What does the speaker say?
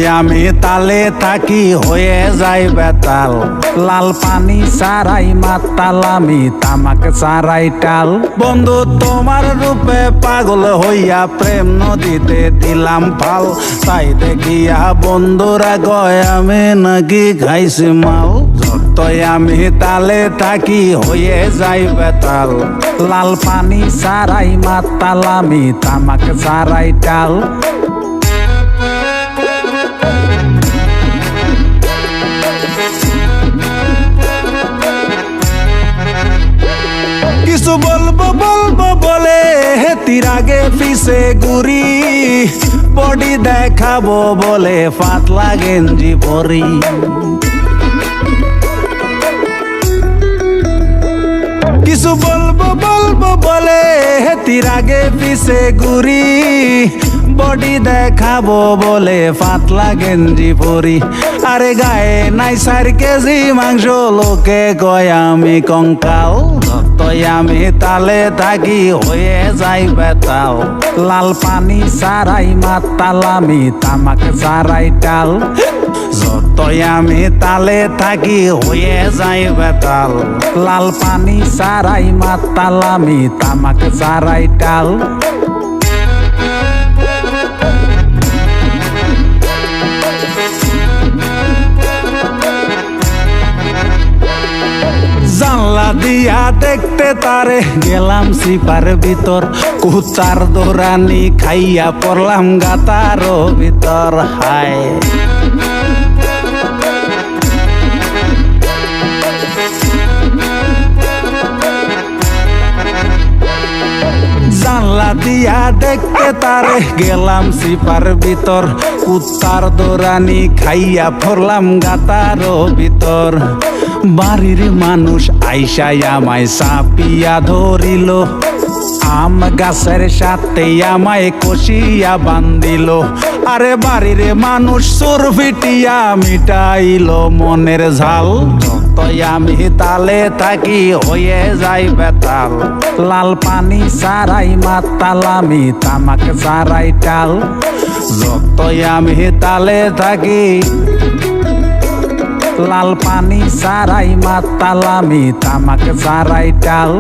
যতই আমি তালে থাকি হয়ে যাই বেতাল। লাল পানি সারাই মাতাল আমি, তামাক সারাই টাল। বন্ধু তোমার রূপে পাগল হইয়া প্রেম নদীতে দিলাম ফাল। তাই দেখিয়া বন্ধুরা কয় আমি নাকি খাইছি মাল। যতই আমি তালে থাকি হয়ে যাই বেতাল। লাল পানি সারাই মাতাল আমি, তামাক সারাই টাল। কিছু বলবো বলবো বলে হেতির আগে পিছে ঘুরি। বডি দেখাবো বলে পাতলা গেঞ্জি পরি। কিছু বলবো বলবো বলে হেতির আগে পিছে ঘুরি। বডি দেখাবো বলে পাতলা গেঞ্জি পরি। আরে গায়ে নাই 4 কেজি মাংস, লোকে কয় আমি কঙ্কাল। যতই আমি তালে থাকি হয়ে যাই বেতাল। লাল পানি সারাই মাতাল আমি, তামাক সারাই টাল। যতই আমি তালে থাকি হয়ে যাই বেতাল। লাল পানি সারাই মাতাল আমি, তামাক সারাই টাল। জানলা দিয়া দেখতে তারে গেলাম সিপার ভিতর। কুতার দৌড়ানি খাইয়া পড়লাম গাতার ভিতর। হায় জানলা দিয়া দেখতে তারে গেলাম সিপার ভিতর। কুত্তার দৌড়ানি খাইয়া পড়লাম গাতার ভিতর। বাড়ির মানুষ আইসাই আমায় চাপিয়া ধরিল। আম গাছের সাথে আমায় কষিয়া বান্ধিল। আরে বাড়ির মানুষ সুর ফিটিয়া মিটাইল মনের ঝাল। যতই আমি তালে থাকি হয়ে যাই বেতাল। লাল পানি সারাই মাতাল আমি, তামাক সারাই টাল। যতই আমি তালে থাকি লাল পানি সারাই মাতাল আমি, তামাক সারাই টাল।